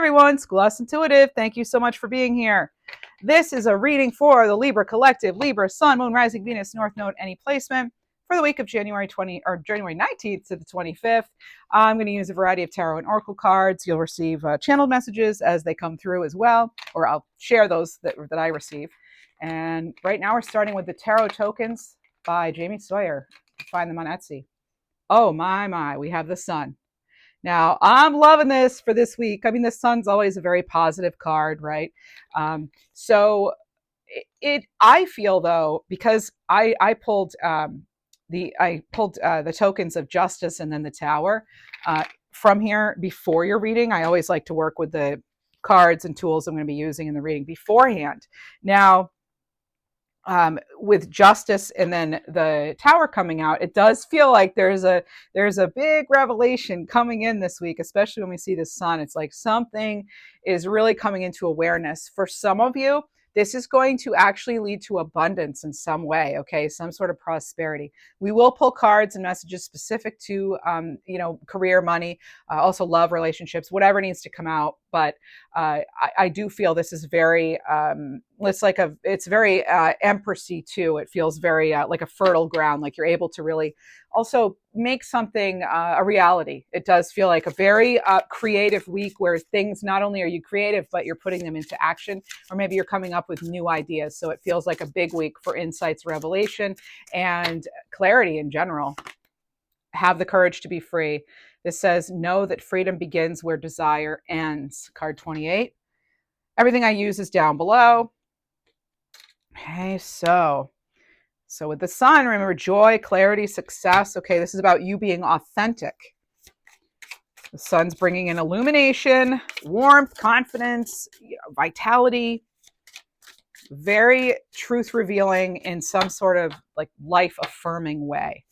Everyone, Schoolhouse Intuitive, thank you so much for being here. This is a reading for the Libra Collective, Libra, Sun, Moon, Rising, Venus, North Node, any placement for the week of January 19th to the 25th. I'm going to use a variety of tarot and oracle cards. You'll receive channeled messages as they come through as well, or I'll share those that I receive. And right now we're starting with the Tarot Tokens by Jamie Sawyer. Find them on Etsy. Oh my, we have the Sun. Now, I'm loving this for this week. I mean, the Sun's always a very positive card, right? I feel though, because I pulled the tokens of Justice and then the Tower from here before your reading. I always like to work with the cards and tools I'm going to be using in the reading beforehand. Now, with Justice and then the Tower coming out, it does feel like there's a big revelation coming in this week, especially when we see the Sun. It's like something is really coming into awareness. For some of you, this is going to actually lead to abundance in some way, okay? Some sort of prosperity. We will pull cards and messages specific to, career, money, also love, relationships, whatever needs to come out. But I do feel this is very, it's very empressy too. It feels very like a fertile ground, like you're able to really also make something a reality. It does feel like a very creative week where things, not only are you creative, but you're putting them into action, or maybe you're coming up with new ideas. So it feels like a big week for insights, revelation, and clarity in general. Have the courage to be free. This says, know that freedom begins where desire ends. Card 28. Everything I use is down below. Okay, so with the Sun, remember joy, clarity, success. Okay, this is about you being authentic. The Sun's bringing in illumination, warmth, confidence, vitality, very truth revealing in some sort of like life affirming way.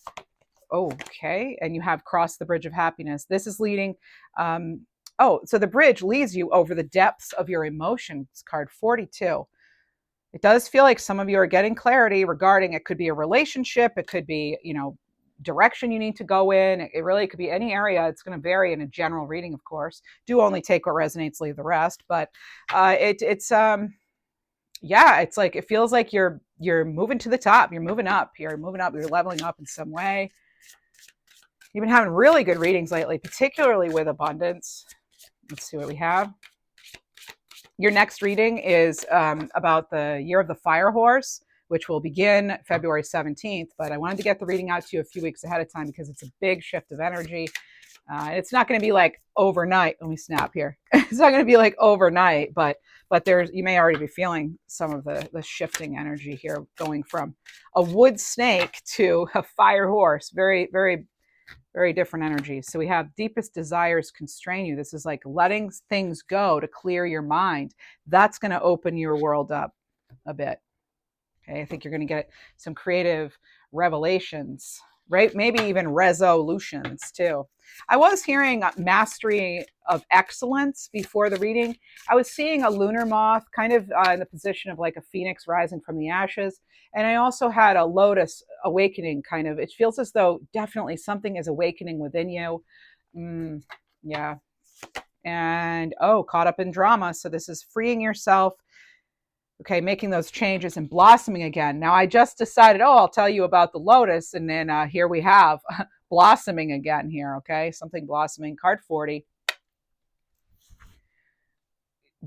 Okay, and you have crossed the bridge of happiness. This is leading, so the bridge leads you over the depths of your emotions. Card 42. It does feel like some of you are getting clarity regarding, it could be a relationship, it could be, direction you need to go in. It really could be any area. It's going to vary in a general reading, of course. Do only take what resonates, leave the rest. But it's like it feels like you're moving to the top. You're moving up. You're leveling up in some way. You've been having really good readings lately, particularly with abundance. Let's see what we have. Your next reading is about the year of the fire horse, which will begin February 17th. But I wanted to get the reading out to you a few weeks ahead of time because it's a big shift of energy. It's not going to be like overnight. Let me snap here. It's not going to be like overnight, but you may already be feeling some of the shifting energy here, going from a wood snake to a fire horse. Very, very, very different energies. So we have deepest desires constrain you. This is like letting things go to clear your mind. That's going to open your world up a bit. Okay, I think you're going to get some creative revelations, right? Maybe even resolutions too. I was hearing mastery of excellence before the reading. I was seeing a lunar moth kind of in the position of like a phoenix rising from the ashes. And I also had a lotus awakening kind of. It feels as though definitely something is awakening within you. Yeah. And caught up in drama. So this is freeing yourself. Okay, making those changes and blossoming again. Now I just decided, I'll tell you about the lotus. And then here we have blossoming again here, okay? Something blossoming. Card 40.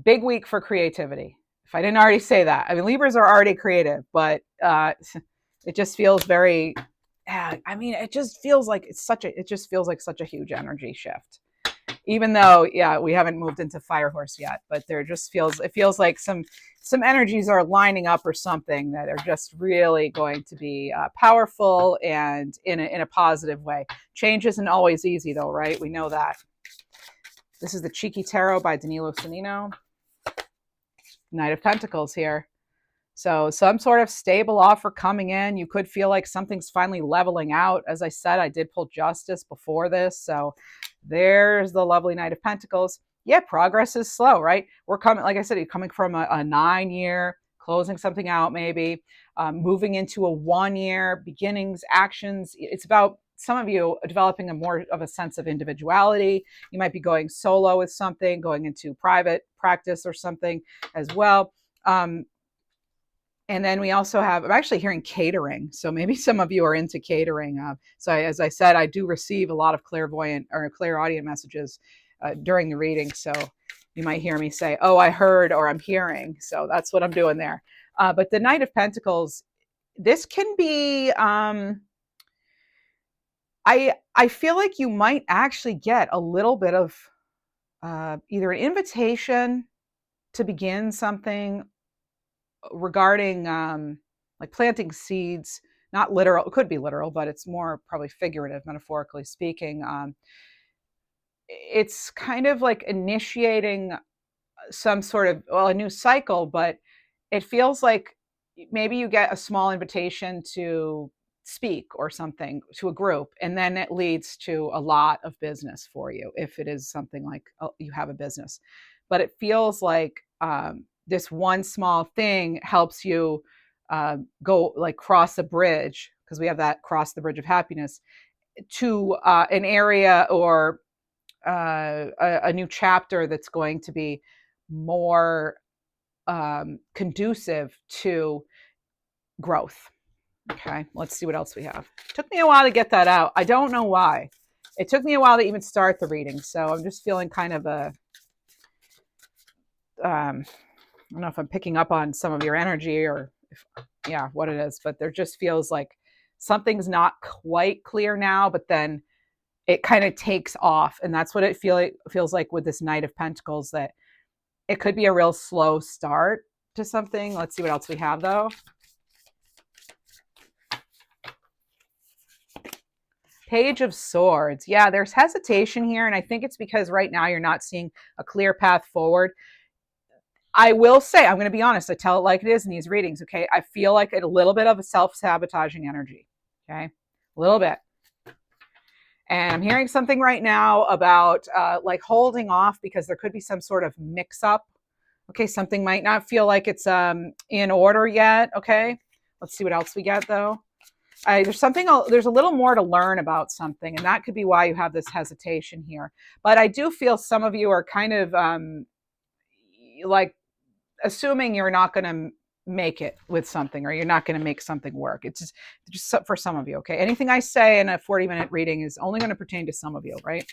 Big week for creativity. If I didn't already say that. I mean, Libras are already creative, but it just feels very, it just feels like such a huge energy shift. Even though, we haven't moved into Fire Horse yet, but it feels like some energies are lining up or something that are just really going to be powerful and in a positive way. Change isn't always easy though, right? We know that. This is the Cheeky Tarot by Danilo Sanino. Knight of Pentacles here. So some sort of stable offer coming in. You could feel like something's finally leveling out. As I said, I did pull Justice before this. So there's the lovely Knight of Pentacles. Yeah, progress is slow, right? We're coming, like I said, you're coming from a 9-year, closing something out maybe, moving into a 1-year, beginnings, actions. It's about some of you developing a more of a sense of individuality. You might be going solo with something, going into private practice or something as well. And then we also have, I'm actually hearing catering. So maybe some of you are into catering. As I said, I do receive a lot of clairvoyant or clairaudient messages during the reading. So you might hear me say, oh, I heard, or I'm hearing. So that's what I'm doing there. But the Knight of Pentacles, this can be, I feel like you might actually get a little bit of either an invitation to begin something regarding like planting seeds, not literal, it could be literal, but it's more probably figurative, metaphorically speaking. It's kind of like initiating some sort of, well, a new cycle, but it feels like maybe you get a small invitation to speak or something to a group, and then it leads to a lot of business for you if it is something like you have a business. But it feels like this one small thing helps you go like cross a bridge, because we have that cross the bridge of happiness to an area or a new chapter that's going to be more conducive to growth. Okay, let's see what else we have. It took me a while to get that out. I don't know why. It took me a while to even start the reading, so I'm just feeling kind of a I don't know if I'm picking up on some of your energy or if, yeah, what it is, but there just feels like something's not quite clear now, but then it kind of takes off. And that's what it feels like with this Knight of Pentacles, that it could be a real slow start to something. Let's see what else we have though. Page of Swords. Yeah, there's hesitation here. And I think it's because right now you're not seeing a clear path forward. I will say, I'm going to be honest, I tell it like it is in these readings, okay? I feel like a little bit of a self-sabotaging energy, okay? A little bit. And I'm hearing something right now about like holding off because there could be some sort of mix-up. Okay, something might not feel like it's in order yet, okay? Let's see what else we get, though. There's a little more to learn about something, and that could be why you have this hesitation here. But I do feel some of you are kind of like assuming you're not going to make it with something, or you're not going to make something work. It's just for some of you, okay? Anything I say in a 40-minute reading is only going to pertain to some of you, right?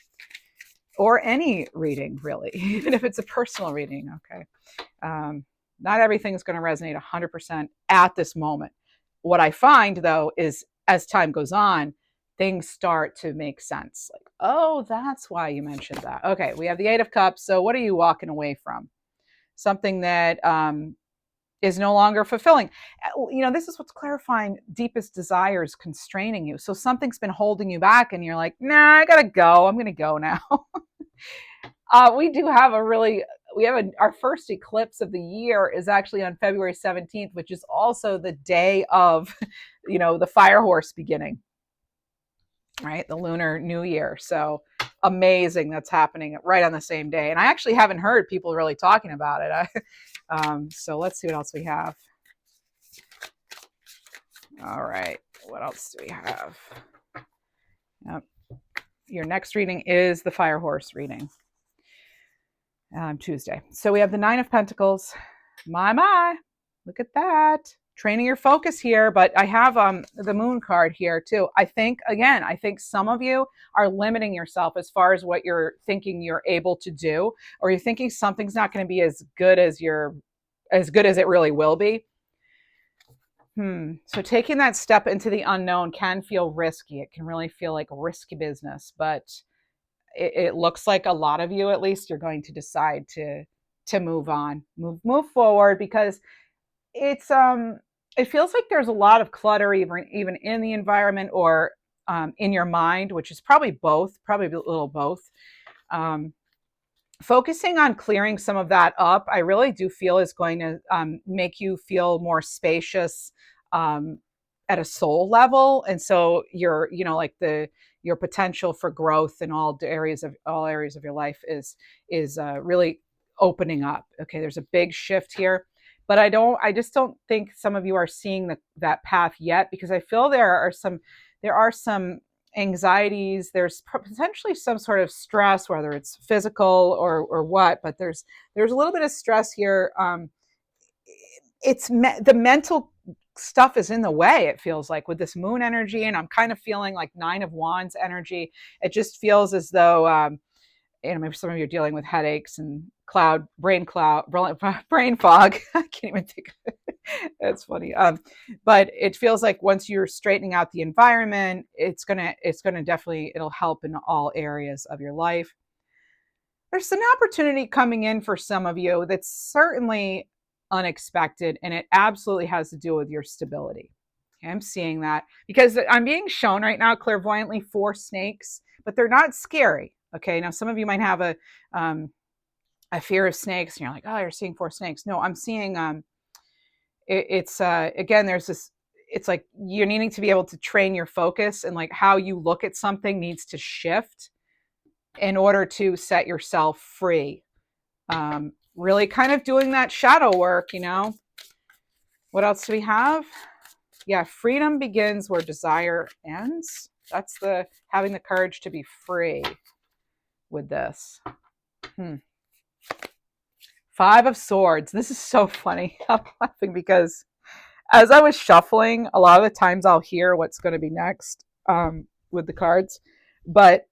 Or any reading, really, even if it's a personal reading, okay? Not everything is going to resonate 100% at this moment. What I find, though, is as time goes on, things start to make sense. Like, oh, that's why you mentioned that. Okay, we have the Eight of Cups. So what are you walking away from? Something that is no longer fulfilling. You know, this is what's clarifying. Deepest desires constraining you. So something's been holding you back and you're like, nah, I gotta go. I'm gonna go now. We do have our first eclipse of the year is actually on February 17th, which is also the day of, the fire horse beginning, right? The Lunar New Year. So amazing that's happening right on the same day. And I actually haven't heard people really talking about it. So let's see what else we have. All right. What else do we have? Yep. Your next reading is the Fire Horse reading. Tuesday. So we have the Nine of Pentacles. My. Look at that. Training your focus here, but I have the Moon card here too. I think some of you are limiting yourself as far as what you're thinking you're able to do, or you're thinking something's not going to be as good as it really will be. So taking that step into the unknown can feel risky. It can really feel like risky business, but it looks like a lot of you, at least, you're going to decide to move on, move forward, because it's it feels like there's a lot of clutter even in the environment or in your mind, which is probably a little both. Focusing on clearing some of that up, I really do feel is going to make you feel more spacious at a soul level. And so your potential for growth in all areas of your life is really opening up. Okay, there's a big shift here. But I just don't think some of you are seeing that path yet, because I feel there are some anxieties. There's potentially some sort of stress, whether it's physical or what, but there's a little bit of stress here. The mental stuff is in the way, it feels like, with this moon energy, and I'm kind of feeling like Nine of Wands energy. It just feels as though maybe some of you are dealing with headaches and brain fog. I can't even think of it. That's funny. But it feels like once you're straightening out the environment, it's gonna definitely, it'll help in all areas of your life. There's an opportunity coming in for some of you that's certainly unexpected, and it absolutely has to do with your stability. Okay, I'm seeing that because I'm being shown right now clairvoyantly 4 snakes, but they're not scary. Okay, now some of you might have a fear of snakes, and you're like, oh, you're seeing 4 snakes. No, I'm seeing it's again, there's this, it's like you're needing to be able to train your focus, and like how you look at something needs to shift in order to set yourself free. Really kind of doing that shadow work, you know. What else do we have? Yeah, freedom begins where desire ends. That's the having the courage to be free with this. 5 of Swords. This is so funny. I'm laughing because as I was shuffling, a lot of the times I'll hear what's going to be next with the cards. But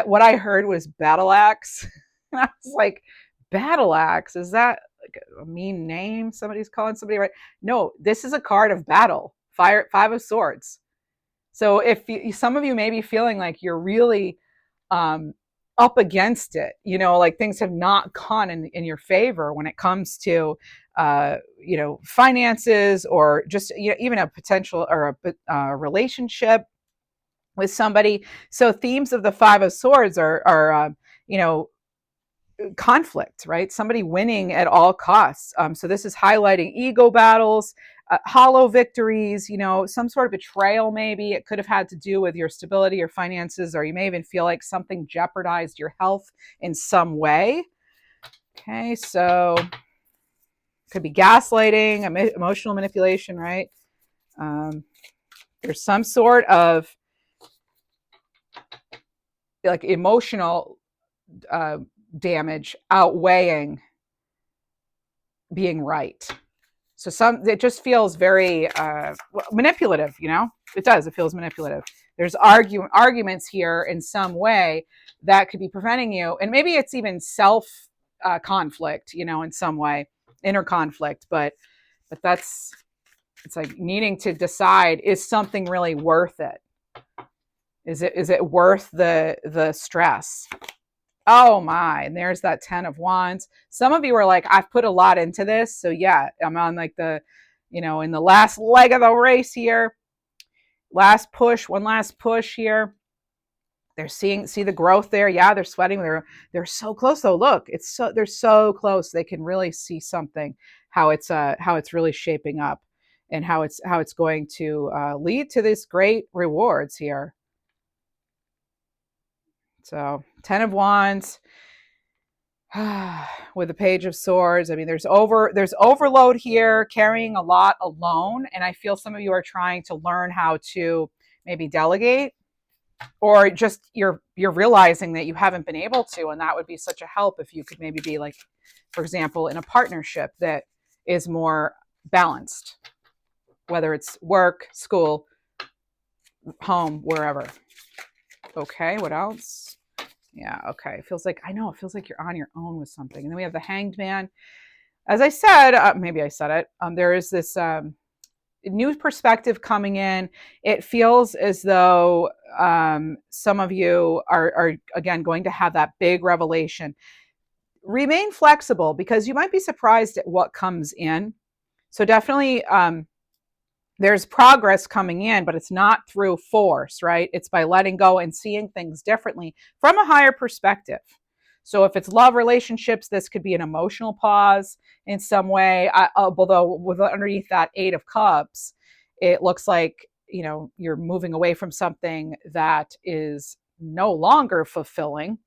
what I heard was battle axe. And I was like, battle axe? Is that like a mean name somebody's calling somebody, right? No, this is a card of battle. 5 of Swords. So if some of you may be feeling like you're really up against it, you know, like things have not gone in your favor when it comes to finances, or just even a potential or a relationship with somebody. So themes of the 5 of Swords are conflict, right? Somebody winning at all costs. So this is highlighting ego battles, hollow victories, some sort of betrayal. Maybe it could have had to do with your stability or finances, or you may even feel like something jeopardized your health in some way. Okay, so could be gaslighting, emotional manipulation, right? There's some sort of like emotional damage outweighing being right. So it just feels very manipulative, it does. It feels manipulative. There's arguments here in some way that could be preventing you. And maybe it's even self conflict, in some way, inner conflict. But it's like needing to decide, is something really worth it? Is it worth the stress? Oh my, and there's that 10 of Wands. Some of you are like, I've put a lot into this. So yeah, I'm on like in the last leg of the race here. One last push here. They're see the growth there. Yeah, they're sweating. They're so close though. Look, they're so close. They can really see something, how it's really shaping up, and how it's going to lead to these great rewards here. So 10 of Wands with the Page of Swords. I mean, there's overload here, carrying a lot alone. And I feel some of you are trying to learn how to maybe delegate, or just you're realizing that you haven't been able to. And that would be such a help if you could maybe be like, for example, in a partnership that is more balanced, whether it's work, school, home, wherever. Okay, what else? Yeah, okay. It feels like you're on your own with something. And then we have the Hanged Man. As I said, maybe I said it, there is this new perspective coming in. It feels as though some of you are again going to have that big revelation. Remain flexible, because you might be surprised at what comes in. So definitely there's progress coming in, but it's not through force, right? It's by letting go and seeing things differently from a higher perspective. So if it's love relationships, this could be an emotional pause in some way. Although with underneath that 8 of Cups, it looks like, you're moving away from something that is no longer fulfilling.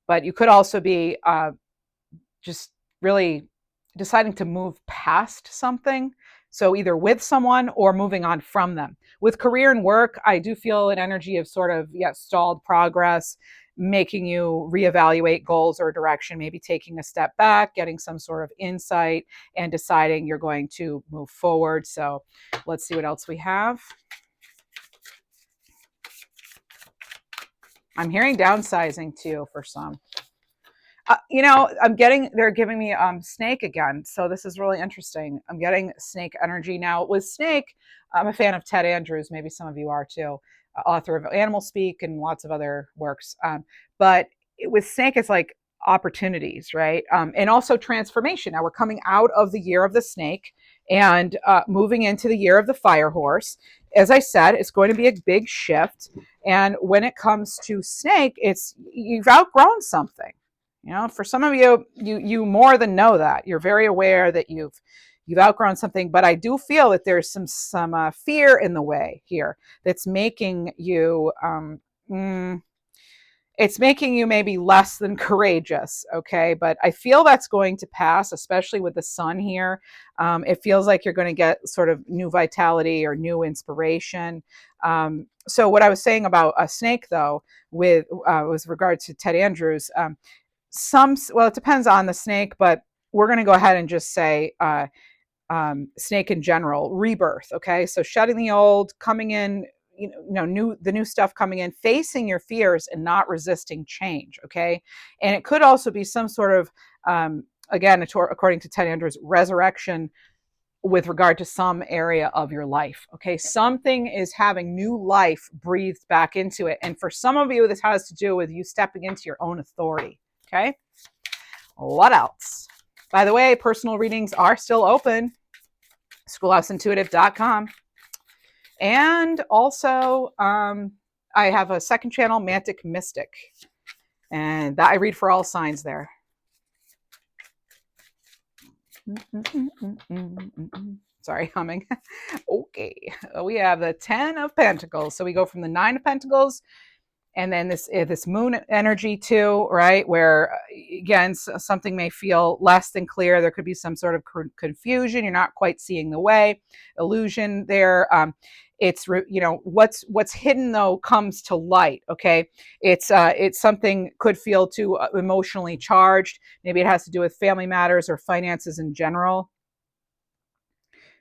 But you could also be just really deciding to move past something. So either with someone or moving on from them. With career and work, I do feel an energy of sort of, stalled progress, making you reevaluate goals or direction, maybe taking a step back, getting some sort of insight, and deciding you're going to move forward. So let's see what else we have. I'm hearing downsizing too for some. They're giving me snake again. So this is really interesting. I'm getting snake energy now. With snake, I'm a fan of Ted Andrews. Maybe some of you are too, author of Animal Speak and lots of other works. But with snake, it's like opportunities, right? And also transformation. Now we're coming out of the year of the snake and moving into the year of the fire horse. As I said, it's going to be a big shift. And when it comes to snake, it's you've outgrown something. For some of you more than know that. You're very aware that you've outgrown something, but I do feel that there's some fear in the way here that's making you it's making you maybe less than courageous, okay? But I feel that's going to pass, especially with the sun here. It feels like you're going to get sort of new vitality or new inspiration. So what I was saying about a snake, though, with regard to Ted Andrews, it depends on the snake, but we're going to go ahead and just say snake in general, rebirth. Okay, so shedding the old, coming in, the new stuff coming in, facing your fears and not resisting change. Okay, and it could also be some sort of again, according to Ted Andrews, resurrection with regard to some area of your life. Okay, something is having new life breathed back into it, and for some of you, this has to do with you stepping into your own authority. Okay, what else? By the way, personal readings are still open. schoolhouseintuitive.com. And also, I have a second channel, Mantic Mystic, and that I read for all signs there. Sorry, humming. Okay, we have the 10 of Pentacles. So we go from the 9 of Pentacles, and then this moon energy too, right? Where again, something may feel less than clear. There could be some sort of confusion. You're not quite seeing the way. Illusion there. It's what's hidden though comes to light. Okay, it's something could feel too emotionally charged. Maybe it has to do with family matters or finances in general.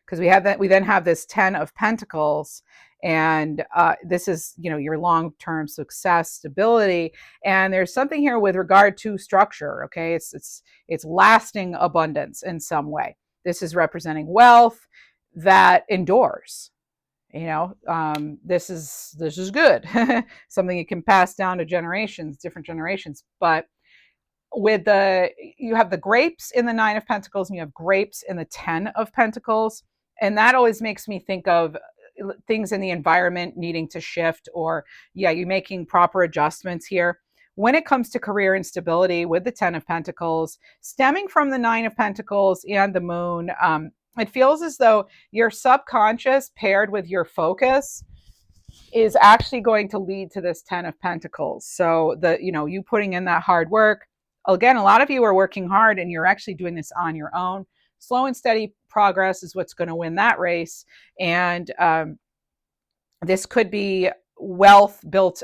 Because we then have this 10 of Pentacles, and this is your long-term success, stability, and there's something here with regard to structure. Okay, it's lasting abundance in some way. This is representing wealth that endures. This is good. Something you can pass down to different generations. But you have the grapes in the 9 of Pentacles, and you have grapes in the 10 of Pentacles. And that always makes me think of things in the environment needing to shift, or you making proper adjustments here. When it comes to career and stability with the 10 of Pentacles, stemming from the 9 of Pentacles and the moon, it feels as though your subconscious paired with your focus is actually going to lead to this 10 of Pentacles. So you putting in that hard work. Again, a lot of you are working hard and you're actually doing this on your own. Slow and steady progress is what's going to win that race. And this could be wealth built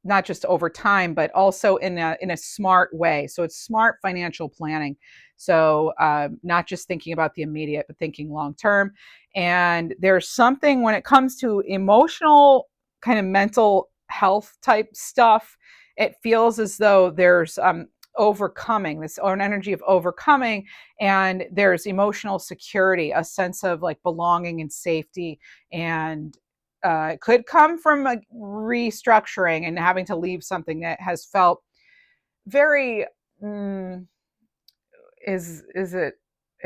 not just over time, but also in a smart way. So it's smart financial planning. So not just thinking about the immediate, but thinking long term. And there's something when it comes to emotional kind of mental health type stuff, it feels as though there's overcoming, this own energy of overcoming, and there's emotional security, a sense of like belonging and safety, and it could come from a restructuring and having to leave something that has felt very it's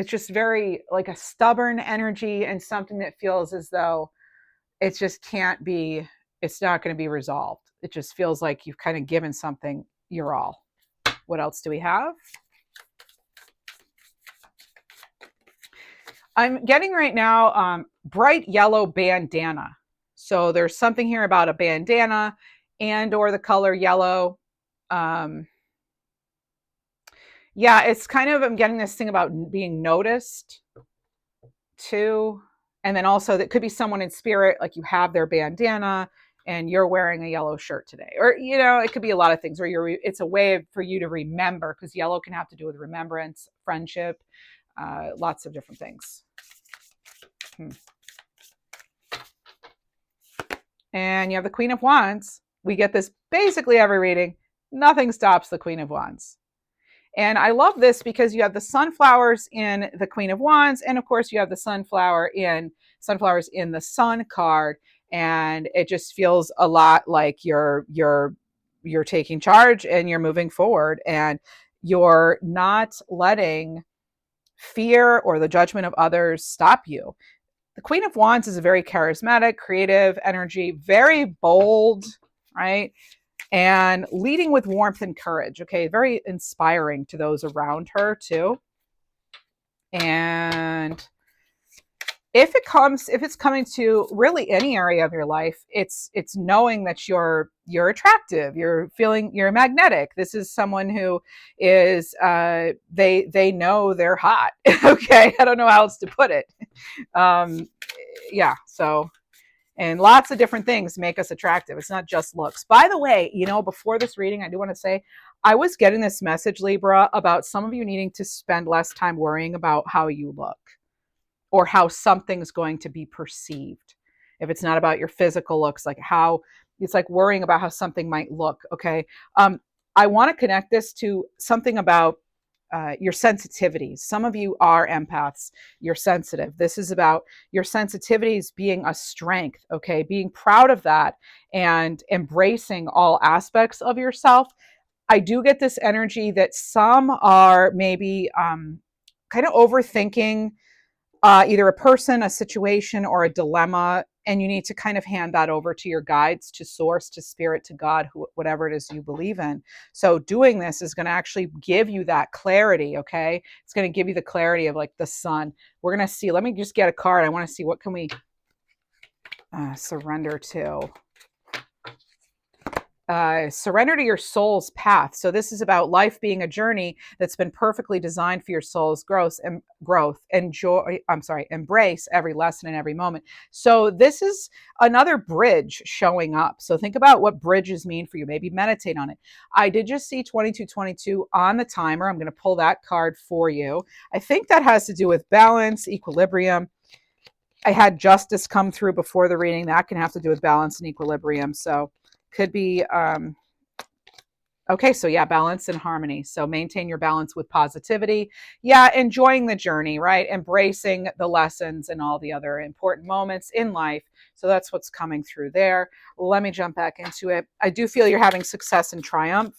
just very like a stubborn energy, and something that feels as though it just can't be, it's not going to be resolved. It just feels like you've kind of given something your all. What else do we have? I'm getting right now bright yellow bandana. So there's something here about a bandana and or the color yellow. Yeah, it's kind of, I'm getting this thing about being noticed too. And then also that could be someone in spirit, like you have their bandana and you're wearing a yellow shirt today. Or, you know, it could be a lot of things, or it's a way for you to remember, because yellow can have to do with remembrance, friendship, lots of different things. And you have the Queen of Wands. We get this basically every reading. Nothing stops the Queen of Wands. And I love this because you have the sunflowers in the Queen of Wands, and of course you have the sunflowers in the Sun card, and it just feels a lot like you're taking charge and you're moving forward, and you're not letting fear or the judgment of others stop you. The Queen of Wands is a very charismatic, creative energy, very bold, right? And leading with warmth and courage. Okay, very inspiring to those around her too. And if it's coming to really any area of your life, it's knowing that you're attractive, you're magnetic. This is someone who is they know they're hot. Okay, I don't know how else to put it. Yeah, so, and lots of different things make us attractive. It's not just looks. By the way, you know, before this reading, I do want to say I was getting this message, Libra, about some of you needing to spend less time worrying about how you look or how something's going to be perceived. If it's not about your physical looks, like how it's like worrying about how something might look. Okay. I want to connect this to something about your sensitivities. Some of you are empaths. You're sensitive. This is about your sensitivities being a strength, okay? Being proud of that and embracing all aspects of yourself. I do get this energy that some are maybe kind of overthinking either a person, a situation, or a dilemma, and you need to kind of hand that over to your guides, to source, to spirit, to God, whatever it is you believe in. So doing this is going to actually give you that clarity. Okay, it's going to give you the clarity of like the sun. We're going to see. Let me just get a card. I want to see what can we surrender to. Surrender to your soul's path. So this is about life being a journey that's been perfectly designed for your soul's growth. Enjoy. I'm sorry. Embrace every lesson and every moment. So this is another bridge showing up. So think about what bridges mean for you. Maybe meditate on it. I did just see 2222 on the timer. I'm going to pull that card for you. I think that has to do with balance, equilibrium. I had justice come through before the reading. That can have to do with balance and equilibrium. So could be okay, so yeah, balance and harmony. So maintain your balance with positivity. Yeah, enjoying the journey, right? Embracing the lessons and all the other important moments in life. So that's what's coming through there. Let me jump back into it. I do feel you're having success and triumph.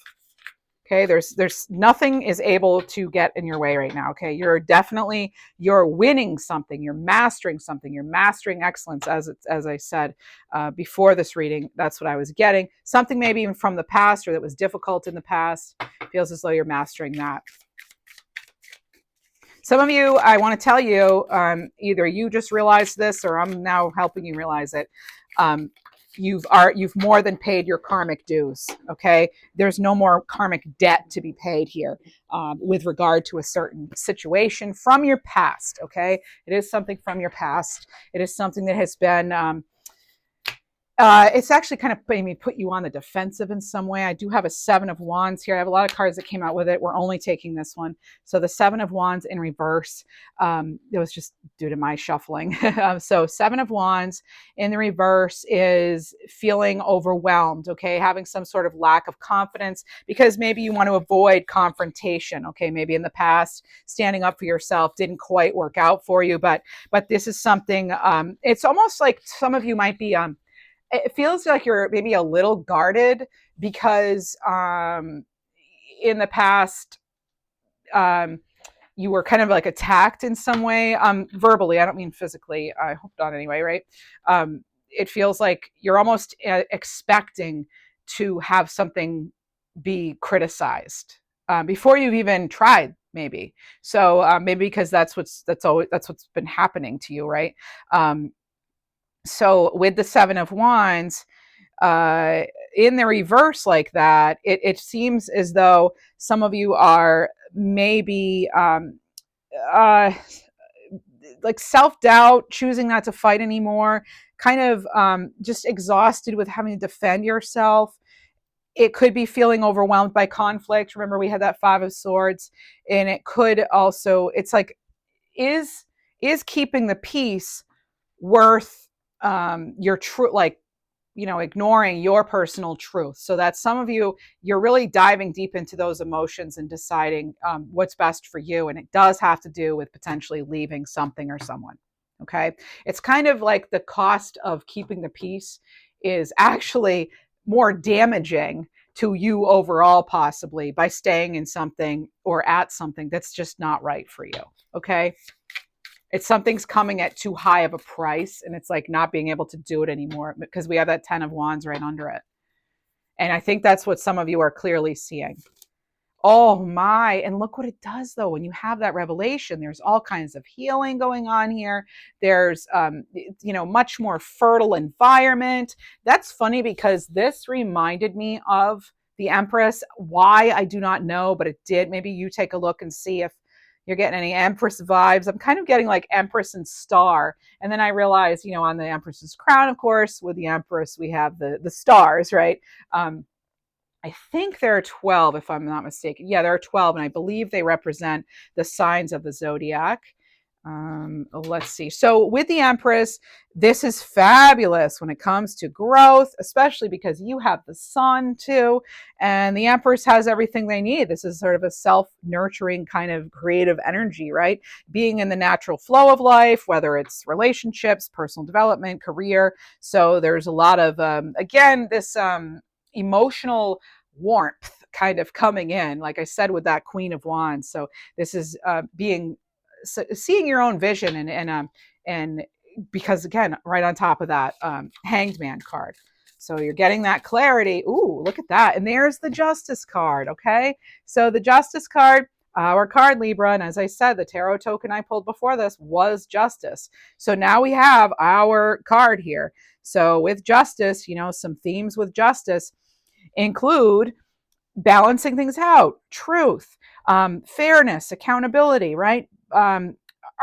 Okay, there's nothing is able to get in your way right now. Okay, you're winning something, you're mastering something, you're mastering excellence, as I said before this reading. That's what I was getting. Something maybe even from the past or that was difficult in the past. Feels as though you're mastering that. Some of you, I want to tell you, either you just realized this or I'm now helping you realize it. You've more than paid your karmic dues. Okay, there's no more karmic debt to be paid here with regard to a certain situation from your past. Okay, it is something from your past. It is something that has been it's actually kind of maybe put you on the defensive in some way. I do have a 7 of Wands here. I have a lot of cards that came out with it. We're only taking this one. So the 7 of Wands in reverse, it was just due to my shuffling. So 7 of Wands in the reverse is feeling overwhelmed, okay? Having some sort of lack of confidence because maybe you want to avoid confrontation, okay? Maybe in the past, standing up for yourself didn't quite work out for you, but this is something, it's almost like some of you might be, it feels like you're maybe a little guarded because in the past you were kind of like attacked in some way, verbally. I don't mean physically. I hope not anyway, right? It feels like you're almost expecting to have something be criticized before you've even tried, maybe. So maybe because that's what's been happening to you, right? So with the 7 of Wands, in the reverse like that, it seems as though some of you are maybe uh, like self-doubt, choosing not to fight anymore, kind of just exhausted with having to defend yourself. It could be feeling overwhelmed by conflict. Remember, we had that Five of Swords. And it could also, it's like, is keeping the peace worth your true, like, ignoring your personal truth? So that some of you, you're really diving deep into those emotions and deciding what's best for you. And it does have to do with potentially leaving something or someone. Okay. It's kind of like the cost of keeping the peace is actually more damaging to you overall, possibly by staying in something or at something that's just not right for you. Okay. It's something's coming at too high of a price, and it's like not being able to do it anymore because we have that 10 of Wands right under it. And I think that's what some of you are clearly seeing. Oh my, and look what it does though. When you have that revelation, there's all kinds of healing going on here. There's, much more fertile environment. That's funny because this reminded me of the Empress. Why, I do not know, but it did. Maybe you take a look and see if you're getting any Empress vibes. I'm kind of getting like Empress and Star. And then I realized, on the Empress's crown, of course, with the Empress, we have the stars, right? I think there are 12, if I'm not mistaken. Yeah, there are 12, and I believe they represent the signs of the zodiac. Let's see. So with the Empress, this is fabulous when it comes to growth, especially because you have the sun too, and the Empress has everything they need. This is sort of a self-nurturing kind of creative energy, right? Being in the natural flow of life, whether it's relationships, personal development, career. So there's a lot of, again, this emotional warmth kind of coming in, like I said, with that Queen of Wands. So this is seeing your own vision, and because again, right on top of that, Hanged Man card. So you're getting that clarity. Ooh, look at that. And there's the Justice card. Okay. So the Justice card, our card, Libra. And as I said, the tarot token I pulled before this was Justice. So now we have our card here. So with Justice, some themes with Justice include balancing things out, truth, fairness, accountability, right?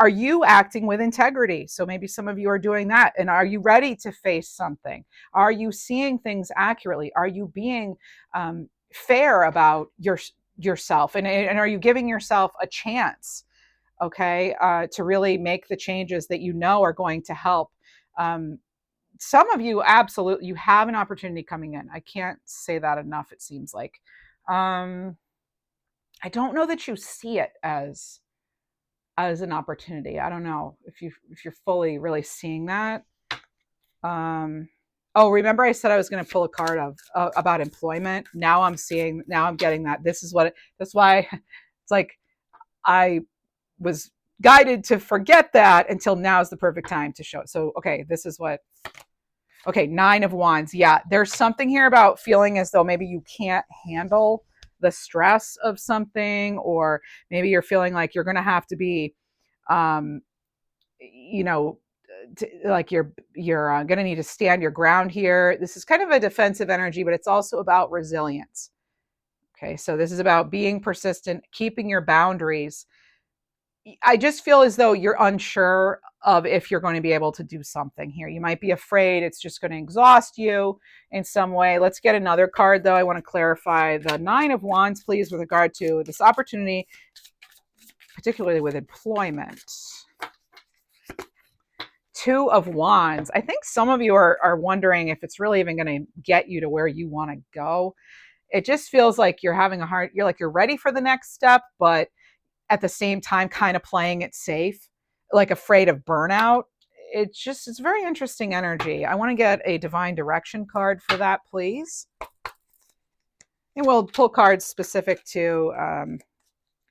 Are you acting with integrity? So maybe some of you are doing that. And are you ready to face something? Are you seeing things accurately? Are you being fair about yourself? And are you giving yourself a chance, okay, to really make the changes that are going to help? Some of you, absolutely, you have an opportunity coming in. I can't say that enough, it seems like. I don't know that you see it as an opportunity. I don't know if you're fully really seeing that. Oh, remember I said I was going to pull a card of about employment. Now I'm getting that. That's why it's like I was guided to forget that until now is the perfect time to show it. So, okay, this is what. Okay, 9 of Wands. Yeah, there's something here about feeling as though maybe you can't handle the stress of something, or maybe you're feeling like you're going to have to be, like you're going to need to stand your ground here. This is kind of a defensive energy, but it's also about resilience. Okay, so this is about being persistent, keeping your boundaries. I just feel as though you're unsure of if you're going to be able to do something here. You might be afraid it's just going to exhaust you in some way. Let's get another card, though. I want to clarify the 9 of Wands, please, with regard to this opportunity, particularly with employment. 2 of Wands. I think some of you are wondering if it's really even going to get you to where you want to go. It just feels like you're having you're ready for the next step, but at the same time kind of playing it safe, like afraid of burnout. It's very interesting energy. I want to get a divine direction card for that, please. And we'll pull cards specific to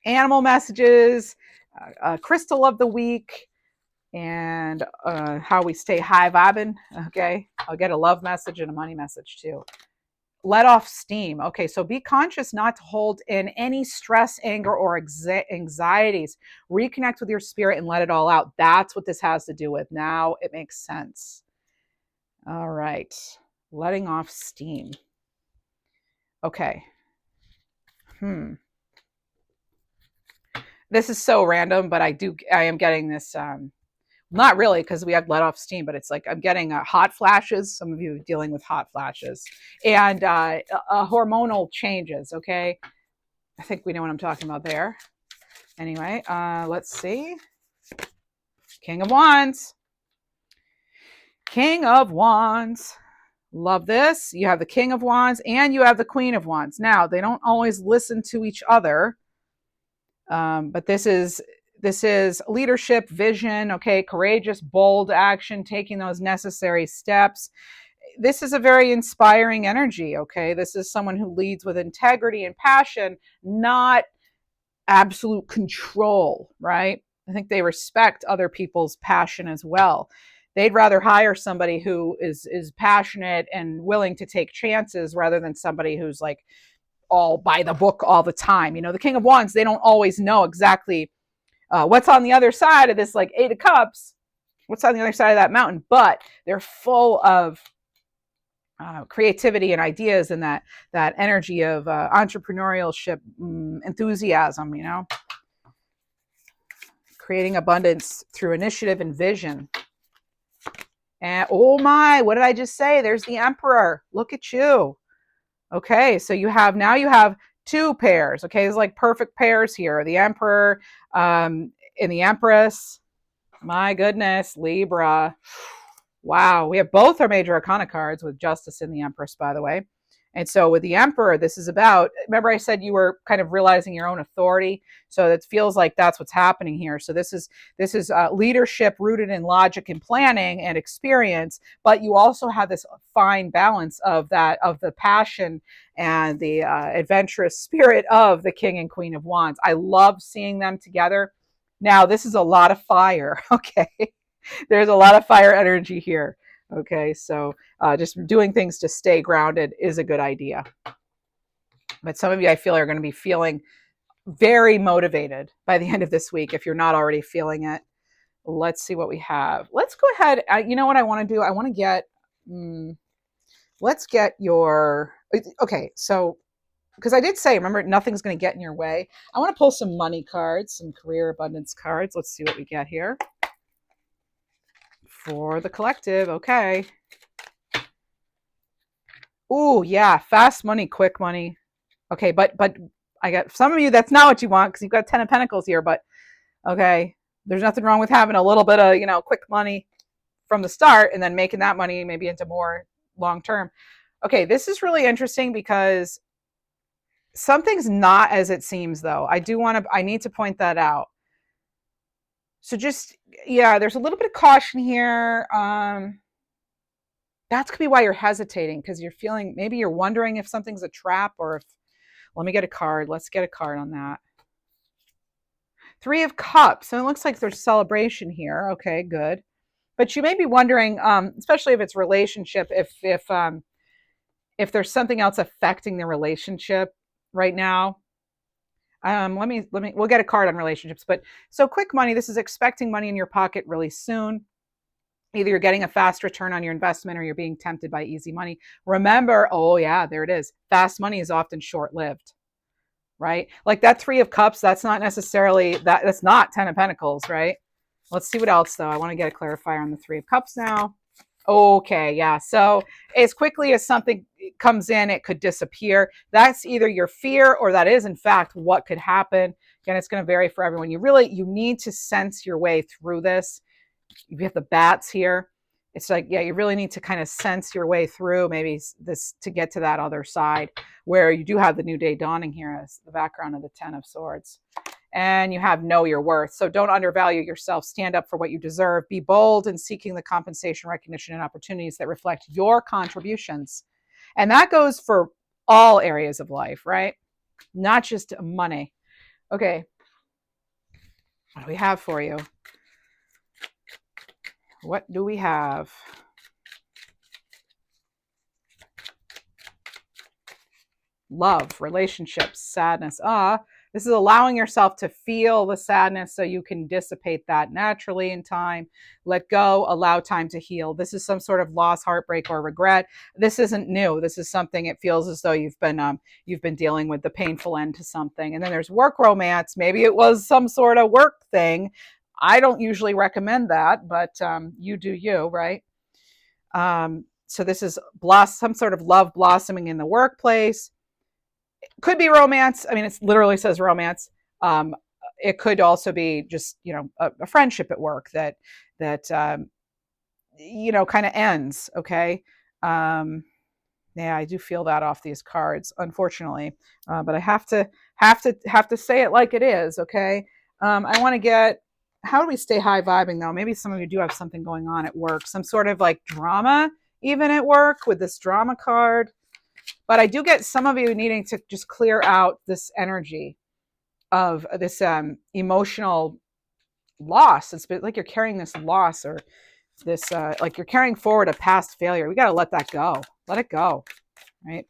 animal messages, crystal of the week, and how we stay high vibing. Okay, I'll get a love message and a money message too. Let off steam. Okay, so be conscious not to hold in any stress, anger, or anxieties. Reconnect with your spirit and let it all out. That's what this has to do with. Now it makes sense. All right, letting off steam. Okay. This is so random, but I am getting this, not really because we have let off steam, but it's like I'm getting hot flashes. Some of you are dealing with hot flashes and hormonal changes. Okay. I think we know what I'm talking about there. Anyway, let's see. King of Wands. King of Wands. Love this. You have the King of Wands and you have the Queen of Wands. Now, they don't always listen to each other, but this is leadership, vision, okay, courageous, bold action, taking those necessary steps. This is a very inspiring energy, okay? This is someone who leads with integrity and passion, not absolute control, right? I think they respect other people's passion as well. They'd rather hire somebody who is passionate and willing to take chances rather than somebody who's like all by the book all the time. You know, the King of Wands, they don't always know exactly what's on the other side of this, like Eight of Cups, what's on the other side of that mountain, but they're full of creativity and ideas and that energy of entrepreneurship, enthusiasm, you know, creating abundance through initiative and vision. And oh my, what did I just say? There's the Emperor. Look at you. Okay, so you have two pairs. Okay, it's like perfect pairs here. The Emperor and the Empress. My goodness, Libra. Wow, we have both our major arcana cards with Justice and the Empress, by the way. And so with the Emperor, this is about, remember I said you were kind of realizing your own authority. So it feels like that's what's happening here. So this is leadership rooted in logic and planning and experience, but you also have this fine balance of the passion and the adventurous spirit of the King and Queen of Wands. I love seeing them together. Now, this is a lot of fire, okay? There's a lot of fire energy here. Okay, so just doing things to stay grounded is a good idea. But some of you, I feel, are going to be feeling very motivated by the end of this week if you're not already feeling it. Let's see what we have. Let's go ahead. You know what I want to do? I want to get, let's get your, okay, so, because I did say, remember, nothing's going to get in your way. I want to pull some money cards, some career abundance cards. Let's see what we get here. For the collective, okay. Ooh, yeah, fast money, quick money. Okay, but I got some of you, that's not what you want because you've got 10 of Pentacles here, but okay, there's nothing wrong with having a little bit of, you know, quick money from the start and then making that money maybe into more long term. Okay, this is really interesting because something's not as it seems though. I need to point that out. So just, yeah, there's a little bit of caution here. That could be why you're hesitating because you're feeling, maybe you're wondering if something's a trap or if, let me get a card. Let's get a card on that. Three of Cups. So it looks like there's celebration here. Okay, good. But you may be wondering, especially if it's relationship, if there's something else affecting the relationship right now. We'll get a card on relationships. But so quick money, this is expecting money in your pocket really soon. Either you're getting a fast return on your investment or you're being tempted by easy money. Remember, oh yeah, there it is. Fast money is often short-lived, right? Like that Three of Cups, that's not necessarily, that's not 10 of Pentacles, right? Let's see what else though. I want to get a clarifier on the Three of Cups now. Okay, yeah. So as quickly as something comes in, it could disappear. That's either your fear or that is in fact what could happen. Again, it's going to vary for everyone. You need to sense your way through this. You have the bats here. It's like, yeah, you really need to kind of sense your way through maybe this to get to that other side where you do have the new day dawning here as the background of the 10 of Swords. And you have know your worth. So don't undervalue yourself. Stand up for what you deserve. Be bold in seeking the compensation, recognition, and opportunities that reflect your contributions. And that goes for all areas of life, right? Not just money. Okay. What do we have for you? What do we have? Love, relationships, sadness. This is allowing yourself to feel the sadness so you can dissipate that naturally in time. Let go, allow time to heal. This is some sort of loss, heartbreak, or regret. This isn't new. This is something, it feels as though you've been dealing with the painful end to something. And then there's work romance. Maybe it was some sort of work thing. I don't usually recommend that, but you do you, right? So this is some sort of love blossoming in the workplace. Could be romance. I mean, it literally says romance. It could also be just, a friendship at work that kind of ends. Okay. Yeah, I do feel that off these cards, unfortunately, but I have to say it like it is. Okay. I want to get. How do we stay high vibing though? Maybe some of you do have something going on at work, some sort of like drama, even at work with this drama card. But I do get some of you needing to just clear out this energy of this emotional loss. It's like you're carrying this loss, or this like you're carrying forward a past failure. We got to let that go. Let it go, right?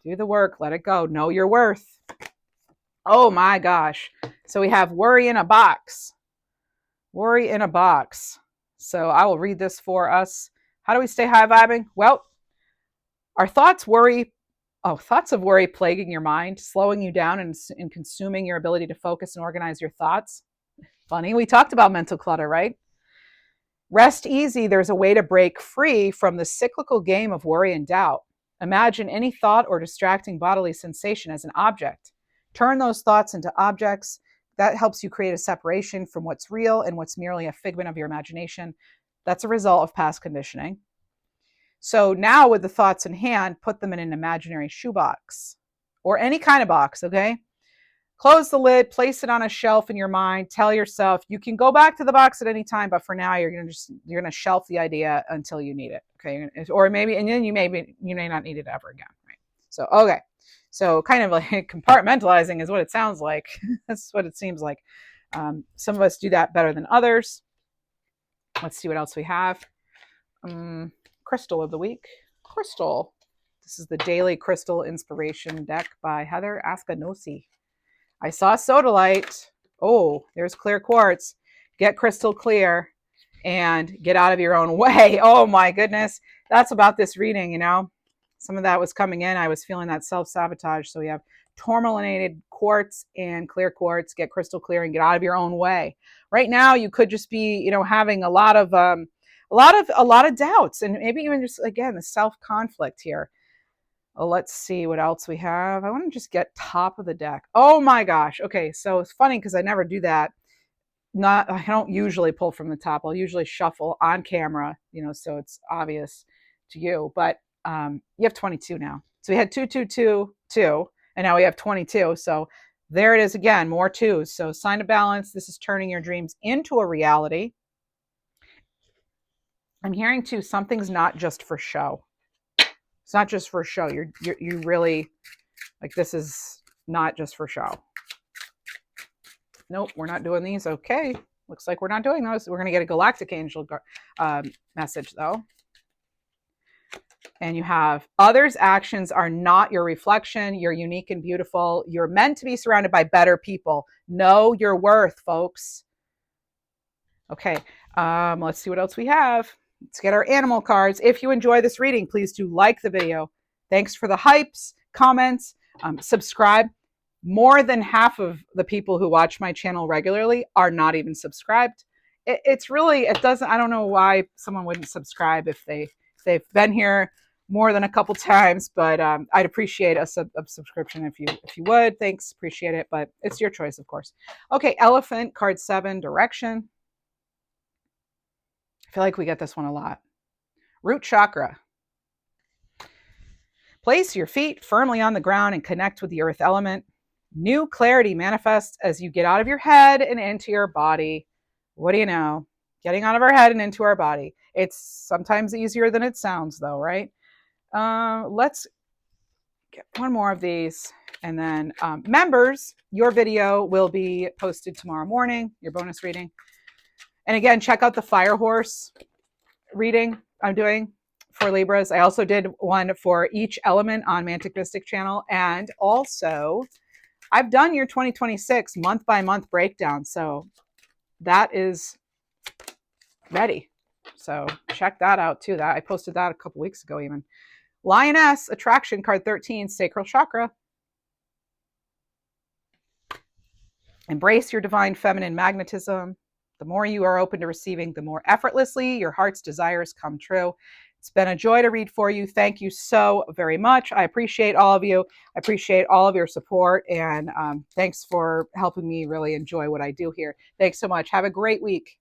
Do the work. Let it go. Know your worth. Oh my gosh. So we have worry in a box. Worry in a box. So I will read this for us. How do we stay high vibing? Well, our thoughts of worry plaguing your mind, slowing you down and consuming your ability to focus and organize your thoughts. Funny, we talked about mental clutter, right? Rest easy. There's a way to break free from the cyclical game of worry and doubt. Imagine any thought or distracting bodily sensation as an object. Turn those thoughts into objects. That helps you create a separation from what's real and what's merely a figment of your imagination. That's a result of past conditioning. So now with the thoughts in hand, put them in an imaginary shoebox or any kind of box, okay? Close the lid, place it on a shelf in your mind. Tell yourself you can go back to the box at any time, but for now you're gonna shelf the idea until you need it, okay? Or maybe, and then you may not need it ever again, right? So okay, so kind of like compartmentalizing is what it sounds like. That's what it seems like. Some of us do that better than others. Let's see what else we have. Crystal of the week. Crystal. This is the Daily Crystal Inspiration deck by Heather Askanosi. I saw sodalite. Oh, there's clear quartz. Get crystal clear and get out of your own way. Oh my goodness. That's about this reading, Some of that was coming in. I was feeling that self-sabotage. So we have tourmalinated quartz and clear quartz. Get crystal clear and get out of your own way. Right now, you could just be, having a lot of doubts, and maybe even just, again, the self-conflict here. Let's see what else we have. I want to just get top of the deck. Oh my gosh. Okay, so it's funny because I never do that. I don't usually pull from the top. I'll usually shuffle on camera, so it's obvious to you. But you have 22 now. So we had 2, 2, 2, 2, and now we have 22. So there it is again, more twos. So sign of balance. This is turning your dreams into a reality. I'm hearing too, something's not just for show. It's not just for show. You really, like, this is not just for show. Nope, we're not doing these. Okay, looks like we're not doing those. We're going to get a galactic angel message though. And you have others' actions are not your reflection. You're unique and beautiful. You're meant to be surrounded by better people. Know your worth, folks. Okay, let's see what else we have. Let's get our animal cards. If you enjoy this reading, please do like the video. Thanks for the hypes, comments, subscribe. More than half of the people who watch my channel regularly are not even subscribed. I don't know why someone wouldn't subscribe if they've been here more than a couple times, but I'd appreciate a subscription if you would. Thanks, appreciate it, but it's your choice, of course. Okay, Elephant, card 7, direction. I feel like we get this one a lot. Root chakra. Place your feet firmly on the ground and connect with the earth element. New clarity manifests as you get out of your head and into your body. What do you know? Getting out of our head and into our body. It's sometimes easier than it sounds though, right? Let's get one more of these. And then members, your video will be posted tomorrow morning, your bonus reading. And again, check out the Fire Horse reading I'm doing for Libras. I also did one for each element on Mantic Mystic channel. And also, I've done your 2026 month by month breakdown. So that is ready. So check that out too. That I posted that a couple weeks ago even. Lioness, attraction card 13, sacral chakra. Embrace your divine feminine magnetism. The more you are open to receiving, the more effortlessly your heart's desires come true. It's been a joy to read for you. Thank you so very much. I appreciate all of you. I appreciate all of your support. And thanks for helping me really enjoy what I do here. Thanks so much. Have a great week.